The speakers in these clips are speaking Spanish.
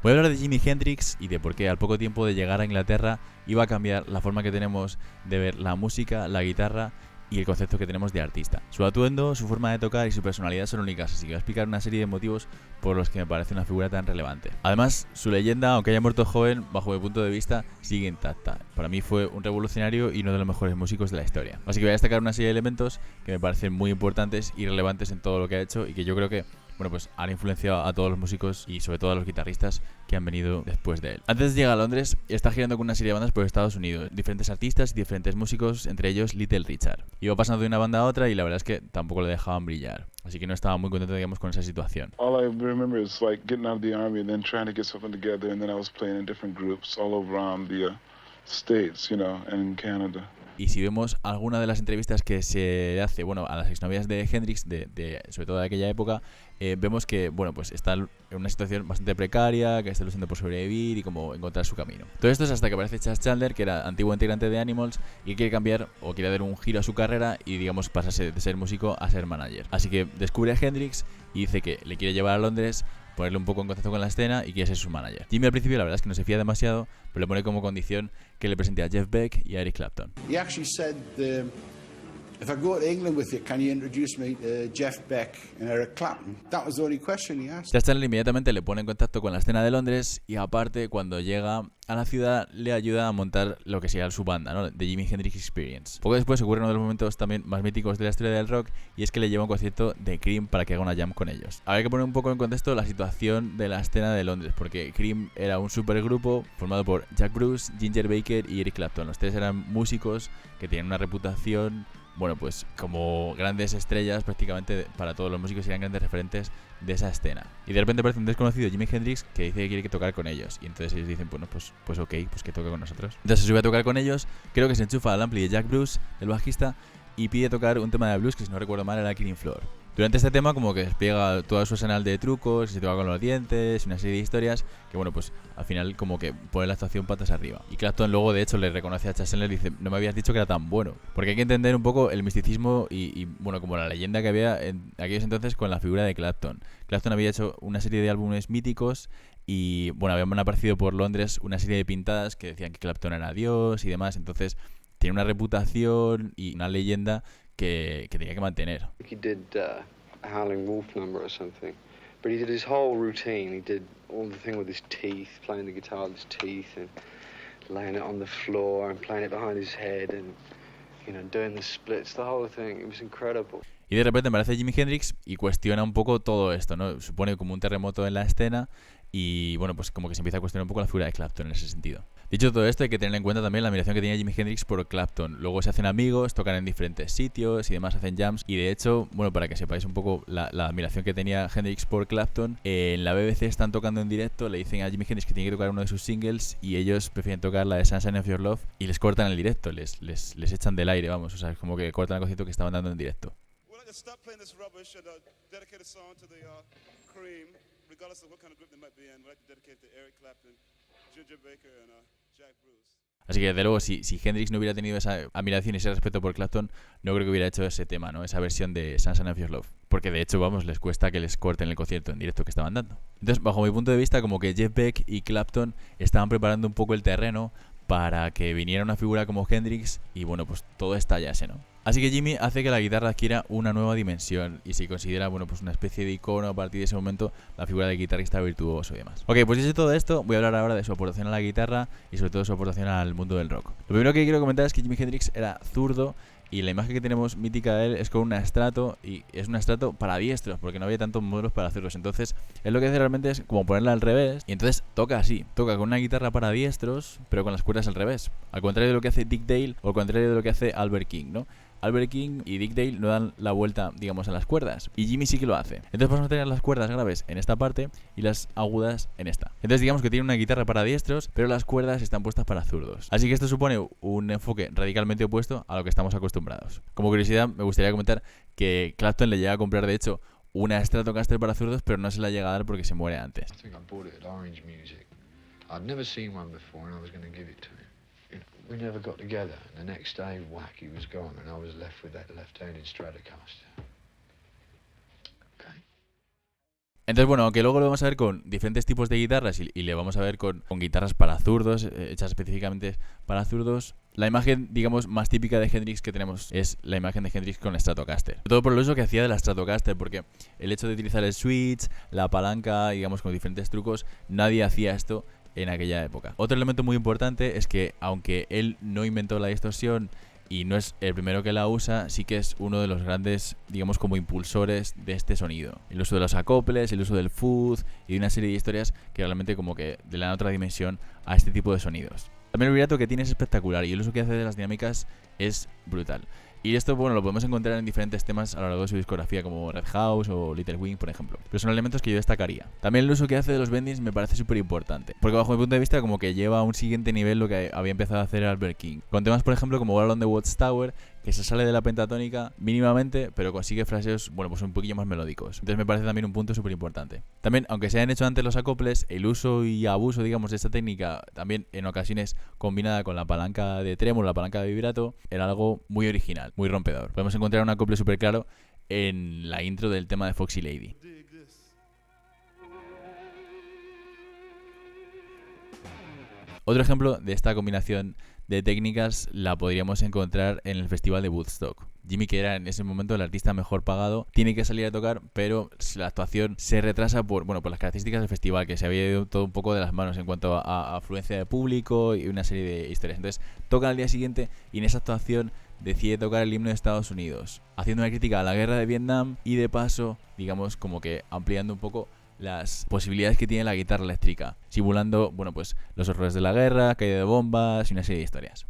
Voy a hablar de Jimi Hendrix y de por qué al poco tiempo de llegar a Inglaterra iba a cambiar la forma que tenemos de ver la música, la guitarra y el concepto que tenemos de artista. Su atuendo, su forma de tocar y su personalidad son únicas, así que voy a explicar una serie de motivos por los que me parece una figura tan relevante. Además, su leyenda, aunque haya muerto joven, bajo mi punto de vista, sigue intacta. Para mí fue un revolucionario y uno de los mejores músicos de la historia. Así que voy a destacar una serie de elementos que me parecen muy importantes y relevantes en todo lo que ha hecho y que yo creo que pues han influenciado a todos los músicos y sobre todo a los guitarristas que han venido después de él. Antes de llegar a Londres, está girando con una serie de bandas por Estados Unidos, diferentes artistas y diferentes músicos, entre ellos Little Richard. Iba pasando de una banda a otra y la verdad es que tampoco le dejaban brillar, así que no estaba muy contento, digamos, con esa situación. All I remember is like getting out of the army and then trying to get something together, and then I was playing in different groups all over the States, and in Canada. Y si vemos alguna de las entrevistas que se hace, a las exnovias de Hendrix, sobre todo de aquella época, vemos que, pues está en una situación bastante precaria, que está luchando por sobrevivir y como encontrar su camino. Todo esto es hasta que aparece Chas Chandler, que era antiguo integrante de Animals y quiere cambiar o quiere dar un giro a su carrera y, digamos, pasarse de ser músico a ser manager. Así que descubre a Hendrix y dice que le quiere llevar a Londres, ponerle un poco en contacto con la escena y quiere ser su manager. Jimmy al principio la verdad es que no se fía demasiado, pero le pone como condición que le presente a Jeff Beck y a Eric Clapton. He actually said, if I go to England with you, can you introduce me to Jeff Beck and Eric Clapton? That was the only question he asked. Chas Chandler inmediatamente le pone en contacto con la escena de Londres y aparte cuando llega a la ciudad le ayuda a montar lo que sería su banda, ¿no? The Jimi Hendrix Experience. Poco después ocurre uno de los momentos también más míticos de la historia del rock y es que le lleva un concierto de Cream para que haga una jam con ellos. Habrá que poner un poco en contexto la situación de la escena de Londres, porque Cream era un supergrupo formado por Jack Bruce, Ginger Baker y Eric Clapton. Los tres eran músicos que tenían una reputación, pues como grandes estrellas prácticamente para todos los músicos, eran grandes referentes de esa escena. Y de repente aparece un desconocido, Jimi Hendrix, que dice que quiere tocar con ellos. Y entonces ellos dicen, pues ok, pues que toque con nosotros. Entonces se sube a tocar con ellos, creo que se enchufa al ampli de Jack Bruce, el bajista, y pide tocar un tema de blues que, si no recuerdo mal, era Killing Floor. Durante este tema como que despliega todo su arsenal de trucos, se toca con los dientes, una serie de historias que pues al final como que pone la actuación patas arriba. Y Clapton luego de hecho le reconoce a Chas Chandler y dice, no me habías dicho que era tan bueno. Porque hay que entender un poco el misticismo y como la leyenda que había en aquellos entonces con la figura de Clapton. Clapton había hecho una serie de álbumes míticos y habían aparecido por Londres una serie de pintadas que decían que Clapton era Dios y demás, entonces tiene una reputación y una leyenda que tenía que mantener. He did a Howling Wolf number or something, but he did his whole routine. He did all the thing with his teeth, playing the guitar with his teeth and laying it on the floor and playing it behind his head and doing the splits, the whole thing. It was incredible. Y de repente aparece Jimi Hendrix y cuestiona un poco todo esto, ¿no? Supone como un terremoto en la escena y pues como que se empieza a cuestionar un poco la figura de Clapton en ese sentido. Dicho todo esto, hay que tener en cuenta también la admiración que tenía Jimi Hendrix por Clapton. Luego se hacen amigos, tocan en diferentes sitios y demás, hacen jams. Y de hecho, para que sepáis un poco la admiración que tenía Hendrix por Clapton, en la BBC están tocando en directo, le dicen a Jimi Hendrix que tiene que tocar uno de sus singles y ellos prefieren tocar la de Sunshine of Your Love y les cortan el directo, les echan del aire, o sea, es como que cortan el concierto que estaban dando en directo. Stop playing this rubbish and dedicate a song to the Cream, regardless of what kind of group they might be in. We'd like to dedicate to Eric Clapton, Ginger Baker and Jack Bruce. Así que, desde luego, si Hendrix no hubiera tenido esa admiración y ese respeto por Clapton, no creo que hubiera hecho ese tema, ¿no? Esa versión de Sunshine of Your Love. Porque, de hecho, les cuesta que les corten el concierto en directo que estaban dando. Entonces, bajo mi punto de vista, como que Jeff Beck y Clapton estaban preparando un poco el terreno para que viniera una figura como Hendrix y, pues todo estallase, ¿no? Así que Jimmy hace que la guitarra adquiera una nueva dimensión y se considera, pues una especie de icono a partir de ese momento, la figura de guitarrista virtuoso y demás. Ok, pues dicho todo esto, voy a hablar ahora de su aportación a la guitarra y sobre todo su aportación al mundo del rock. Lo primero que quiero comentar es que Jimi Hendrix era zurdo y la imagen que tenemos mítica de él es con un estrato y es un estrato para diestros porque no había tantos modelos para zurdos. Entonces, él lo que hace realmente es como ponerla al revés y entonces toca así, toca con una guitarra para diestros pero con las cuerdas al revés. Al contrario de lo que hace Dick Dale o al contrario de lo que hace Albert King, ¿no? Albert King y Dick Dale no dan la vuelta, digamos, a las cuerdas. Y Jimmy sí que lo hace. Entonces vamos a tener las cuerdas graves en esta parte y las agudas en esta. Entonces digamos que tiene una guitarra para diestros, pero las cuerdas están puestas para zurdos. Así que esto supone un enfoque radicalmente opuesto a lo que estamos acostumbrados. Como curiosidad, me gustaría comentar que Clapton le llega a comprar, de hecho, una Stratocaster para zurdos, pero no se la llega a dar porque se muere antes. We never got together, and the next day, whack, he was gone, and I was left with that left-handed Stratocaster. Okay. Entonces, bueno, aunque luego lo vamos a ver con diferentes tipos de guitarras y le vamos a ver con guitarras para zurdos, hechas específicamente para zurdos, la imagen, digamos, más típica de Hendrix que tenemos es la imagen de Hendrix con la Stratocaster. Todo por el uso que hacía de la Stratocaster, porque el hecho de utilizar el switch, la palanca, digamos, con diferentes trucos, nadie hacía esto en aquella época. Otro elemento muy importante es que, aunque él no inventó la distorsión y no es el primero que la usa, sí que es uno de los grandes, digamos, como impulsores de este sonido. El uso de los acoples, el uso del fuzz y de una serie de historias que realmente como que le dan otra dimensión a este tipo de sonidos. También el vibrato que tiene es espectacular y el uso que hace de las dinámicas es brutal. Y esto, bueno, lo podemos encontrar en diferentes temas a lo largo de su discografía, como Red House o Little Wing, por ejemplo. Pero son elementos que yo destacaría. También el uso que hace de los bendings me parece súper importante, porque bajo mi punto de vista como que lleva a un siguiente nivel lo que había empezado a hacer Albert King. Con temas, por ejemplo, como War on the Watchtower, que se sale de la pentatónica mínimamente, pero consigue fraseos, bueno, pues un poquillo más melódicos. Entonces me parece también un punto súper importante. También, aunque se hayan hecho antes los acoples, el uso y abuso, digamos, de esta técnica, también en ocasiones combinada con la palanca de trémolo, la palanca de vibrato, era algo muy original, muy rompedor. Podemos encontrar un acople súper claro en la intro del tema de Foxy Lady. Otro ejemplo de esta combinación de técnicas la podríamos encontrar en el Festival de Woodstock. Jimmy, que era en ese momento el artista mejor pagado, tiene que salir a tocar, pero la actuación se retrasa por las características del festival, que se había ido todo un poco de las manos en cuanto a afluencia de público y una serie de historias. Entonces, toca al día siguiente y en esa actuación decide tocar el himno de Estados Unidos, haciendo una crítica a la guerra de Vietnam y de paso, digamos, como que ampliando un poco las posibilidades que tiene la guitarra eléctrica, simulando, bueno, pues los horrores de la guerra, caída de bombas y una serie de historias.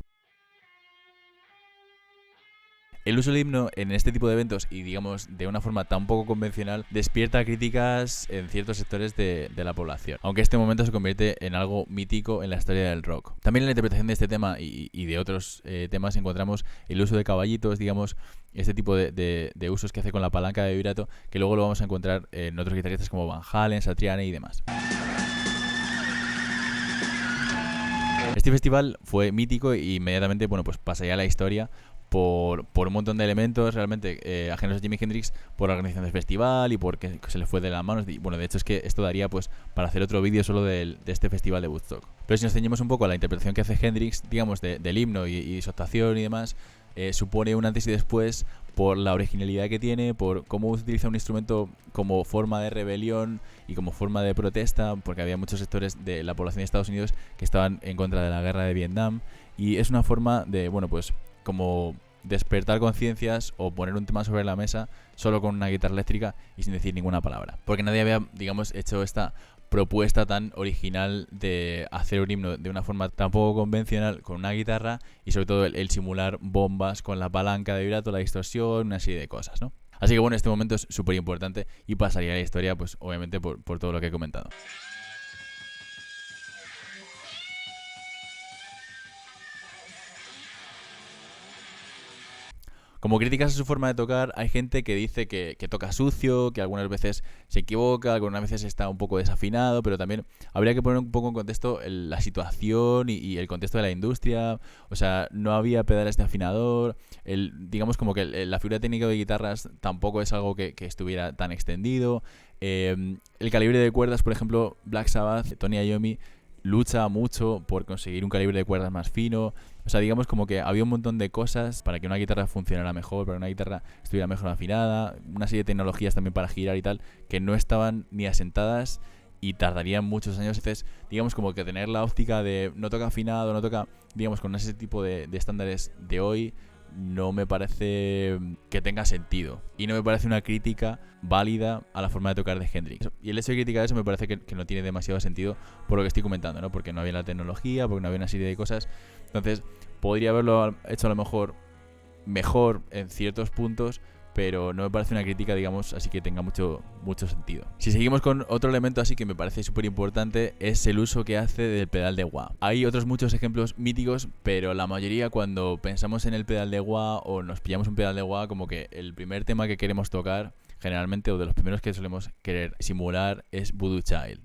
El uso del himno en este tipo de eventos y, digamos, de una forma tan poco convencional, despierta críticas en ciertos sectores de la población, aunque este momento se convierte en algo mítico en la historia del rock. También en la interpretación de este tema y de otros temas encontramos el uso de caballitos, digamos, este tipo de usos que hace con la palanca de vibrato, que luego lo vamos a encontrar en otros guitarristas como Van Halen, Satriani y demás. Este festival fue mítico e inmediatamente, bueno, pues pasaría a la historia por un montón de elementos realmente ajenos a Jimi Hendrix, por la organización del festival y porque se le fue de las manos. Bueno, de hecho es que esto daría pues para hacer otro vídeo solo de este festival de Woodstock. Pero si nos ceñimos un poco a la interpretación que hace Hendrix, digamos, del himno y su actuación y demás, supone un antes y después por la originalidad que tiene, por cómo utiliza un instrumento como forma de rebelión y como forma de protesta, porque había muchos sectores de la población de Estados Unidos que estaban en contra de la guerra de Vietnam, y es una forma de, bueno, pues como despertar conciencias o poner un tema sobre la mesa solo con una guitarra eléctrica y sin decir ninguna palabra, porque nadie había, digamos, hecho esta propuesta tan original de hacer un himno de una forma tan poco convencional con una guitarra y sobre todo el simular bombas con la palanca de vibrato, la distorsión, una serie de cosas, ¿no? Así que bueno, este momento es súper importante y pasaría a la historia, pues obviamente por todo lo que he comentado. Como críticas a su forma de tocar, hay gente que dice que toca sucio, que algunas veces se equivoca, algunas veces está un poco desafinado, pero también habría que poner un poco en contexto la situación y el contexto de la industria. O sea, no había pedales de afinador, digamos como que la figura técnica de guitarras tampoco es algo que estuviera tan extendido. El calibre de cuerdas, por ejemplo, Black Sabbath, Tony Iommi lucha mucho por conseguir un calibre de cuerdas más fino. O sea, digamos como que había un montón de cosas para que una guitarra funcionara mejor, para que una guitarra estuviera mejor afinada, una serie de tecnologías también para girar y tal, que no estaban ni asentadas y tardarían muchos años. Entonces, digamos como que tener la óptica de no toca afinado, no toca, digamos, con ese tipo de estándares de hoy, no me parece que tenga sentido y no me parece una crítica válida a la forma de tocar de Hendrix. Y el hecho de criticar eso me parece que no tiene demasiado sentido por lo que estoy comentando, ¿no? Porque no había la tecnología, porque no había una serie de cosas. Entonces, podría haberlo hecho a lo mejor mejor en ciertos puntos, pero no me parece una crítica, digamos, así que tenga mucho sentido. Si seguimos con otro elemento así que me parece súper importante, es el uso que hace del pedal de wah. Hay otros muchos ejemplos míticos, pero la mayoría cuando pensamos en el pedal de wah o nos pillamos un pedal de wah, como que el primer tema que queremos tocar, generalmente, o de los primeros que solemos querer simular, es Voodoo Child.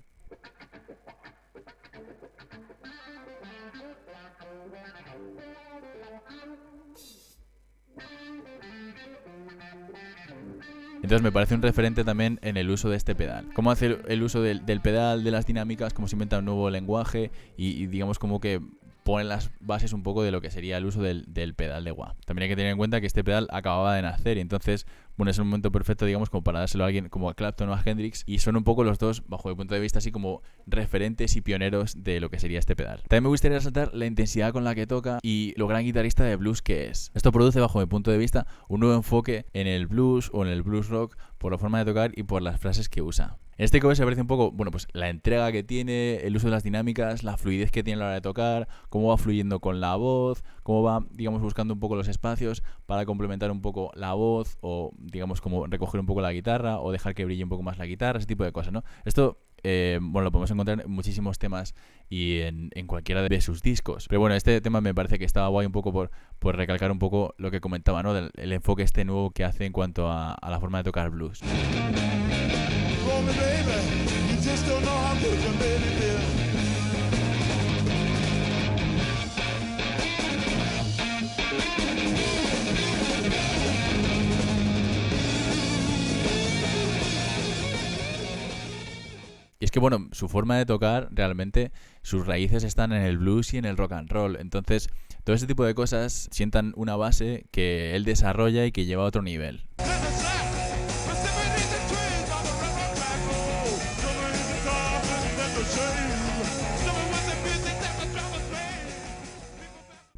Entonces me parece un referente también en el uso de este pedal. Cómo hacer el uso del pedal, de las dinámicas, cómo se inventa un nuevo lenguaje y digamos como que pone las bases un poco de lo que sería el uso del pedal de wah. También hay que tener en cuenta que este pedal acababa de nacer y entonces, bueno, es un momento perfecto, digamos, como para dárselo a alguien como a Clapton o a Hendrix, y son un poco los dos, bajo mi punto de vista, así como referentes y pioneros de lo que sería este pedal. También me gustaría resaltar la intensidad con la que toca y lo gran guitarrista de blues que es. Esto produce, bajo mi punto de vista, un nuevo enfoque en el blues o en el blues rock por la forma de tocar y por las frases que usa. En este cover se aprecia un poco, bueno, pues la entrega que tiene, el uso de las dinámicas, la fluidez que tiene a la hora de tocar, cómo va fluyendo con la voz, cómo va, digamos, buscando un poco los espacios para complementar un poco la voz o, digamos, como recoger un poco la guitarra o dejar que brille un poco más la guitarra, ese tipo de cosas, ¿no? Esto, bueno, lo podemos encontrar en muchísimos temas y en cualquiera de sus discos. Pero bueno, este tema me parece que estaba guay un poco por recalcar un poco lo que comentaba, ¿no? El enfoque este nuevo que hace en cuanto a la forma de tocar blues. Y es que, bueno, su forma de tocar, realmente, sus raíces están en el blues y en el rock and roll. Entonces, todo ese tipo de cosas sientan una base que él desarrolla y que lleva a otro nivel.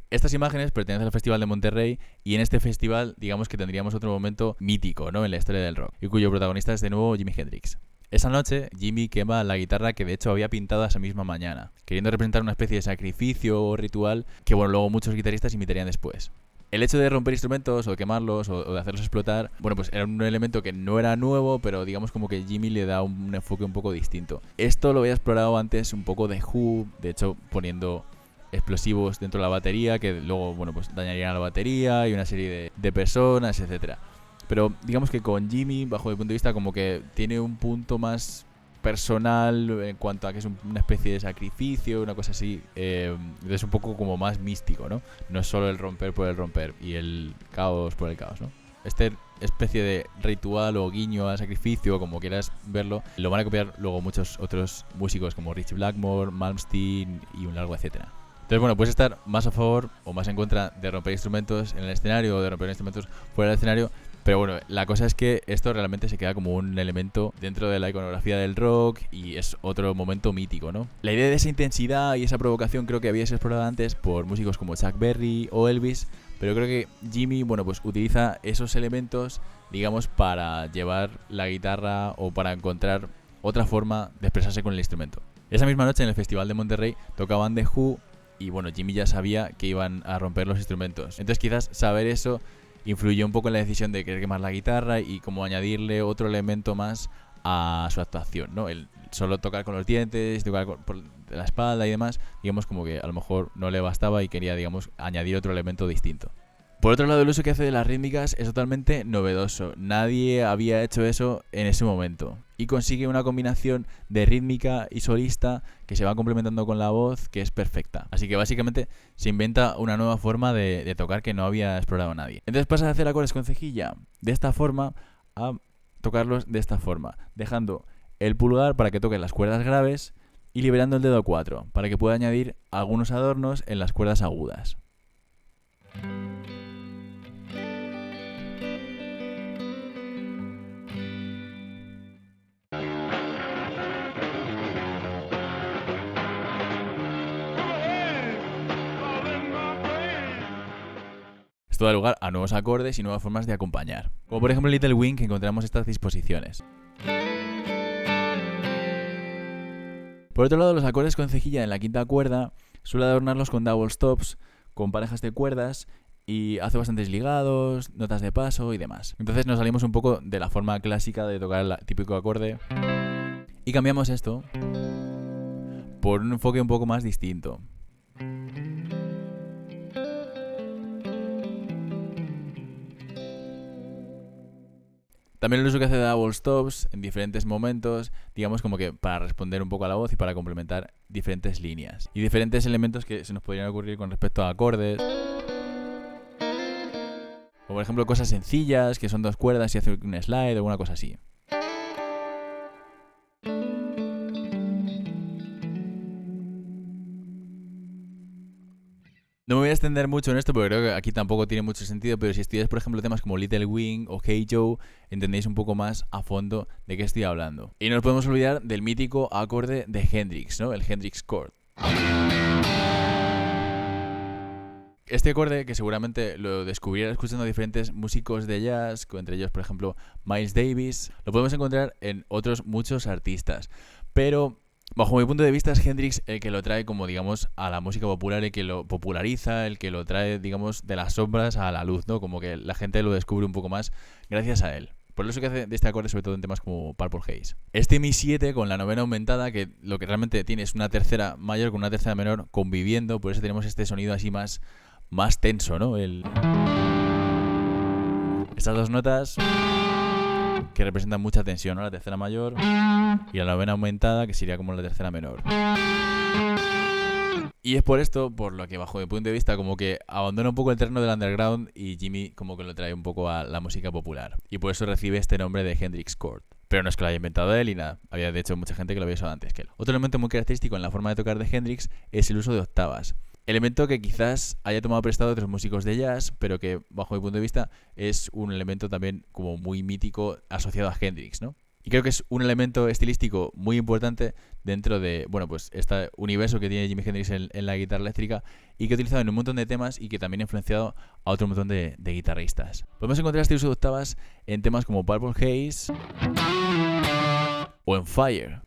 Estas imágenes pertenecen al Festival de Monterrey y en este festival, digamos que tendríamos otro momento mítico, ¿no?, en la historia del rock, y cuyo protagonista es de nuevo Jimi Hendrix. Esa noche, Jimi quema la guitarra que de hecho había pintado esa misma mañana, queriendo representar una especie de sacrificio o ritual que, bueno, luego muchos guitarristas imitarían después. El hecho de romper instrumentos o de quemarlos o de hacerlos explotar, bueno, pues era un elemento que no era nuevo, pero digamos como que Jimi le da un enfoque un poco distinto. Esto lo había explorado antes un poco de Who, de hecho poniendo explosivos dentro de la batería que luego, bueno, pues dañarían a la batería y una serie de personas, etcétera. Pero digamos que con Jimi, bajo mi punto de vista, como que tiene un punto más personal en cuanto a que es una especie de sacrificio, una cosa así. Es un poco como más místico, ¿no? No es solo el romper por el romper y el caos por el caos, ¿no? Esta especie de ritual o guiño al sacrificio, como quieras verlo, lo van a copiar luego muchos otros músicos como Ritchie Blackmore, Malmsteen y un largo etcétera. Entonces, bueno, puedes estar más a favor o más en contra de romper instrumentos en el escenario o de romper instrumentos fuera del escenario. Pero bueno, la cosa es que esto realmente se queda como un elemento dentro de la iconografía del rock y es otro momento mítico, ¿no? La idea de esa intensidad y esa provocación creo que había sido explorada antes por músicos como Chuck Berry o Elvis, pero creo que Jimi, bueno, pues utiliza esos elementos, digamos, para llevar la guitarra o para encontrar otra forma de expresarse con el instrumento. Esa misma noche en el Festival de Monterrey tocaban The Who y, bueno, Jimi ya sabía que iban a romper los instrumentos. Entonces quizás saber eso influyó un poco en la decisión de querer quemar la guitarra y como añadirle otro elemento más a su actuación, ¿no? El solo tocar con los dientes, tocar por la espalda y demás, digamos como que a lo mejor no le bastaba y quería, digamos, añadir otro elemento distinto. Por otro lado, el uso que hace de las rítmicas es totalmente novedoso. Nadie había hecho eso en ese momento. Y consigue una combinación de rítmica y solista que se va complementando con la voz, que es perfecta. Así que básicamente se inventa una nueva forma de tocar que no había explorado nadie. Entonces pasa de hacer acordes con cejilla de esta forma a tocarlos de esta forma, dejando el pulgar para que toque las cuerdas graves y liberando el dedo 4 para que pueda añadir algunos adornos en las cuerdas agudas. Esto da lugar a nuevos acordes y nuevas formas de acompañar, como por ejemplo en Little Wing, que encontramos estas disposiciones. Por otro lado, los acordes con cejilla en la quinta cuerda suele adornarlos con double stops, con parejas de cuerdas, y hace bastantes ligados, notas de paso y demás. Entonces nos salimos un poco de la forma clásica de tocar el típico acorde y cambiamos esto por un enfoque un poco más distinto. También el uso que hace de double stops en diferentes momentos, digamos como que para responder un poco a la voz y para complementar diferentes líneas. Y diferentes elementos que se nos podrían ocurrir con respecto a acordes. O por ejemplo cosas sencillas, que son 2 cuerdas y hace un slide o alguna cosa así. No me voy a extender mucho en esto porque creo que aquí tampoco tiene mucho sentido, pero si estudiáis, por ejemplo, temas como Little Wing o Hey Joe, entendéis un poco más a fondo de qué estoy hablando. Y no nos podemos olvidar del mítico acorde de Hendrix, ¿no? El Hendrix Chord. Este acorde, que seguramente lo descubrirá escuchando a diferentes músicos de jazz, entre ellos, por ejemplo, Miles Davis, lo podemos encontrar en otros muchos artistas. Pero bajo mi punto de vista es Hendrix el que lo trae como, digamos, a la música popular, el que lo populariza, el que lo trae, digamos, de las sombras a la luz, ¿no? Como que la gente lo descubre un poco más gracias a él. Por eso que hace de este acorde, sobre todo en temas como Purple Haze. Este Mi 7 con la novena aumentada, que lo que realmente tiene es una tercera mayor con una tercera menor conviviendo, por eso tenemos este sonido así más tenso, ¿no? Estas 2 notas que representan mucha tensión, ¿no? La tercera mayor y la novena aumentada, que sería como la tercera menor. Y es por esto, por lo que bajo mi punto de vista, como que abandona un poco el terreno del underground y Jimmy como que lo trae un poco a la música popular. Y por eso recibe este nombre de Hendrix Chord. Pero no es que lo haya inventado él y nada. Había de hecho mucha gente que lo había usado antes que él. Otro elemento muy característico en la forma de tocar de Hendrix es el uso de octavas. Elemento que quizás haya tomado prestado de otros músicos de jazz, pero que bajo mi punto de vista es un elemento también como muy mítico asociado a Hendrix, ¿no? Y creo que es un elemento estilístico muy importante dentro de, bueno, pues este universo que tiene Jimi Hendrix en la guitarra eléctrica y que ha utilizado en un montón de temas y que también ha influenciado a otro montón de guitarristas. Podemos encontrar este uso de octavas en temas como Purple Haze o en Fire.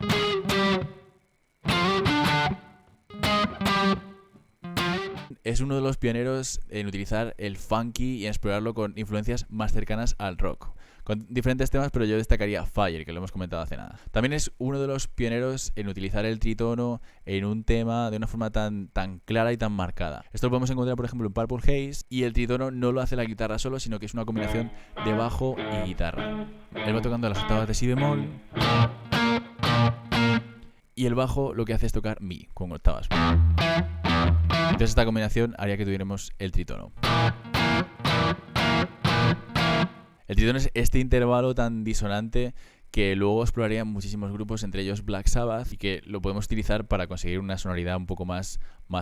Es uno de los pioneros en utilizar el funky y en explorarlo con influencias más cercanas al rock. Con diferentes temas, pero yo destacaría Fire, que lo hemos comentado hace nada. También es uno de los pioneros en utilizar el tritono en un tema de una forma tan clara y tan marcada. Esto lo podemos encontrar, por ejemplo, en Purple Haze, y el tritono no lo hace la guitarra solo, sino que es una combinación de bajo y guitarra. Él va tocando las octavas de si bemol y el bajo lo que hace es tocar mi con octavas. Entonces esta combinación haría que tuviéramos el tritono. El tritono es este intervalo tan disonante que luego explorarían muchísimos grupos, entre ellos Black Sabbath, y que lo podemos utilizar para conseguir una sonoridad un poco más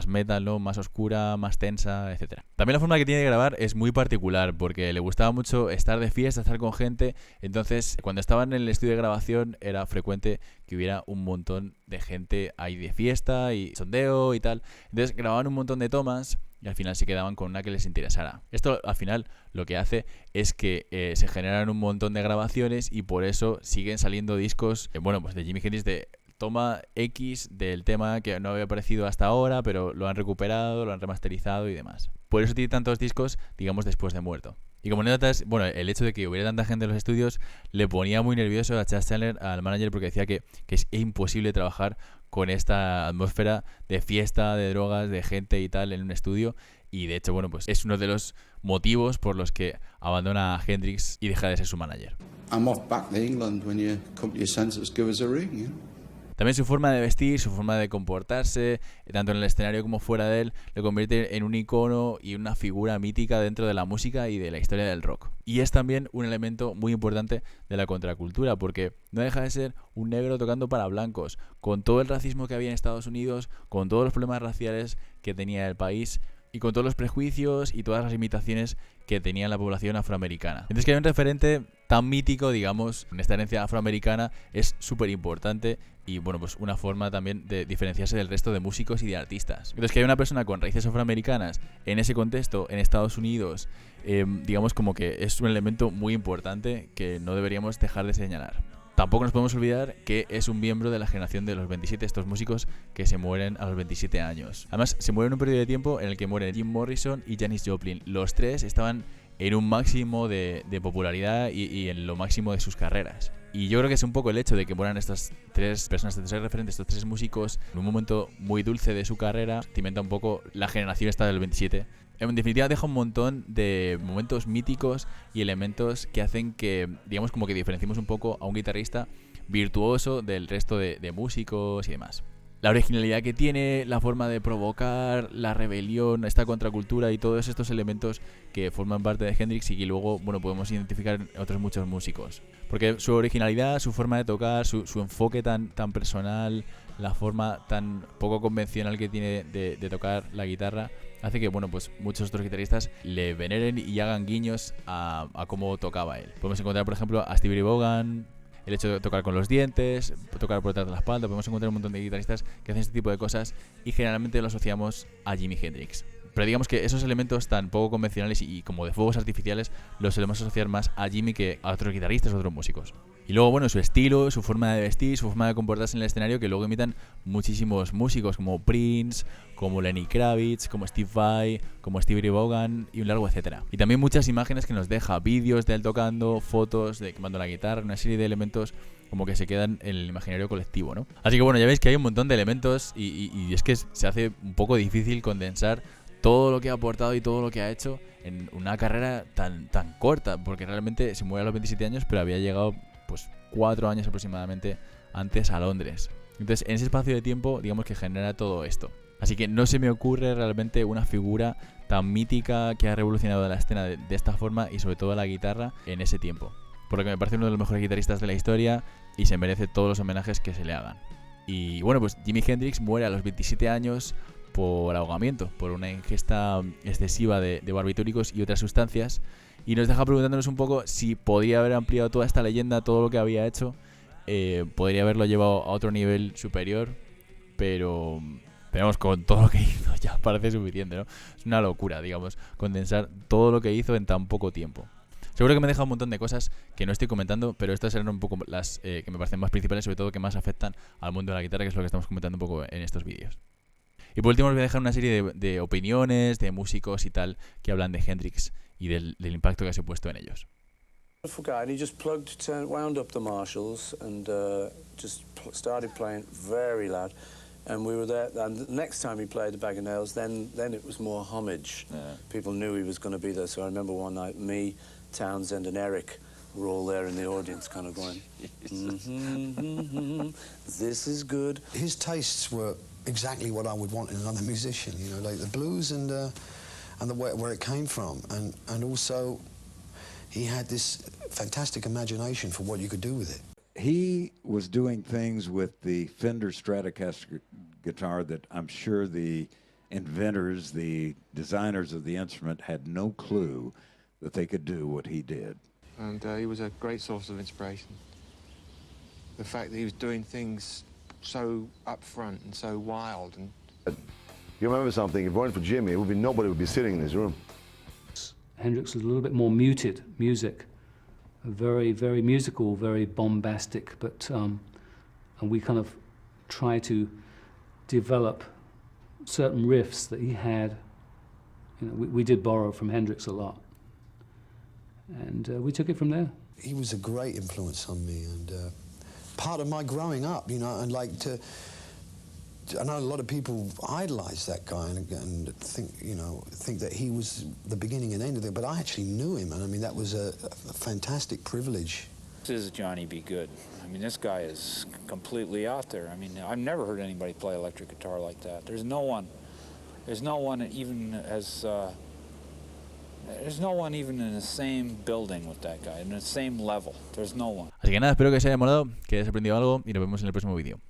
metal, ¿no? Más oscura, más tensa, etc. También la forma que tiene de grabar es muy particular, porque le gustaba mucho estar de fiesta, estar con gente. Entonces, cuando estaba en el estudio de grabación, era frecuente que hubiera un montón de gente ahí de fiesta y sondeo y tal. Entonces, grababan un montón de tomas y al final se quedaban con una que les interesara. Esto al final lo que hace es que se generan un montón de grabaciones y por eso siguen saliendo discos, pues de Jimi Hendrix de toma X del tema que no había aparecido hasta ahora, pero lo han recuperado, lo han remasterizado y demás. Por eso tiene tantos discos, digamos, después de muerto. Y como anécdotas, el hecho de que hubiera tanta gente en los estudios le ponía muy nervioso a Chas Chandler, al manager, porque decía que es imposible trabajar con esta atmósfera de fiesta, de drogas, de gente y tal en un estudio. Y de hecho, pues es uno de los motivos por los que abandona a Hendrix y deja de ser su manager. I'm off back to England when you come to your senses, give us a ring, you know? También su forma de vestir, su forma de comportarse, tanto en el escenario como fuera de él, le convierte en un icono y una figura mítica dentro de la música y de la historia del rock. Y es también un elemento muy importante de la contracultura, porque no deja de ser un negro tocando para blancos, con todo el racismo que había en Estados Unidos, con todos los problemas raciales que tenía el país y con todos los prejuicios y todas las limitaciones que tenía la población afroamericana. Entonces que hay un referente tan mítico, digamos, en esta herencia afroamericana es súper importante y pues una forma también de diferenciarse del resto de músicos y de artistas. Entonces que hay una persona con raíces afroamericanas en ese contexto, en Estados Unidos, digamos como que es un elemento muy importante que no deberíamos dejar de señalar. Tampoco nos podemos olvidar que es un miembro de la generación de los 27, estos músicos que se mueren a los 27 años. Además, se mueren en un periodo de tiempo en el que mueren Jim Morrison y Janis Joplin. Los tres estaban en un máximo de popularidad y en lo máximo de sus carreras. Y yo creo que es un poco el hecho de que mueran estas tres personas, estos tres referentes, estos tres músicos, en un momento muy dulce de su carrera, cimenta un poco la generación esta del 27. En definitiva deja un montón de momentos míticos y elementos que hacen que, digamos, como que diferenciemos un poco a un guitarrista virtuoso del resto de músicos y demás. la originalidad que tiene, la forma de provocar, la rebelión, esta contracultura y todos estos elementos que forman parte de Hendrix y que luego, bueno, podemos identificar en otros muchos músicos. Porque su originalidad, su forma de tocar, su enfoque tan personal, la forma tan poco convencional que tiene de tocar la guitarra, hace que, bueno, pues muchos otros guitarristas le veneren y hagan guiños a cómo tocaba él. Podemos encontrar, por ejemplo, a Stevie Ray Vaughan, el hecho de tocar con los dientes, tocar por detrás de la espalda. Podemos encontrar un montón de guitarristas que hacen este tipo de cosas y generalmente lo asociamos a Jimi Hendrix. Pero digamos que esos elementos tan poco convencionales y como de fuegos artificiales los solemos asociar más a Jimi que a otros guitarristas o otros músicos. Y luego, bueno, su estilo, su forma de vestir, su forma de comportarse en el escenario, que luego imitan muchísimos músicos como Prince, como Lenny Kravitz, como Steve Vai, como Stevie Ray Vaughan y un largo etcétera. Y también muchas imágenes que nos deja, vídeos de él tocando, fotos de quemando la guitarra, una serie de elementos como que se quedan en el imaginario colectivo, ¿no? Así que bueno, ya veis que hay un montón de elementos y es que se hace un poco difícil condensar todo lo que ha aportado y todo lo que ha hecho en una carrera tan corta, porque realmente se muere a los 27 años, pero había llegado pues 4 años aproximadamente antes a Londres. Entonces, en ese espacio de tiempo, digamos que genera todo esto. Así que no se me ocurre realmente una figura tan mítica que ha revolucionado la escena de esta forma y sobre todo la guitarra en ese tiempo. Por lo que me parece uno de los mejores guitarristas de la historia y se merece todos los homenajes que se le hagan. Y bueno, pues Jimi Hendrix muere a los 27 años por ahogamiento, por una ingesta excesiva de barbitúricos y otras sustancias, y nos deja preguntándonos un poco si podría haber ampliado toda esta leyenda, todo lo que había hecho, podría haberlo llevado a otro nivel superior, pero vamos, con todo lo que hizo ya parece suficiente, ¿no? Es una locura, digamos, condensar todo lo que hizo en tan poco tiempo. Seguro que me he dejado un montón de cosas que no estoy comentando, pero estas eran un poco las que me parecen más principales, sobre todo que más afectan al mundo de la guitarra, que es lo que estamos comentando un poco en estos vídeos. Y por último os voy a dejar una serie de opiniones de músicos y tal que hablan de Hendrix y del impacto que ha supuesto en ellos. Wonderful guy, and he just wound up the Marshalls and just started playing very loud. And we were there, and the next time he played the Bag of Nails, then it was more homage. People knew he was going to be there, so I remember one night me, Townsend and Eric were all there in the audience kind of going, this is good. His tastes were exactly what I would want in another musician, you know, like the blues and the where it came from, and also he had this fantastic imagination for what you could do with it. He was doing things with the Fender Stratocaster guitar that I'm sure the inventors, the designers of the instrument had no clue that they could do what he did. And he was a great source of inspiration. The fact that he was doing things so upfront and so wild. And you remember something, if it weren't for Jimmy, nobody would be sitting in this room. Hendrix was a little bit more muted music, very, very musical, very bombastic, but and we kind of try to develop certain riffs that he had. You know, we did borrow from Hendrix a lot, and we took it from there. He was a great influence on me, and part of my growing up, you know, and like I know a lot of people idolize that guy and think that he was the beginning and end of it, but I actually knew him, and I mean that was a fantastic privilege. This is Johnny B. Good. I mean, this guy is completely out there. I mean, I've never heard anybody play electric guitar like that. There's no one even in the same building with that guy, in the same level. There's no one. Así que nada, espero que os haya molado, que hayáis aprendido algo y nos vemos en el próximo vídeo.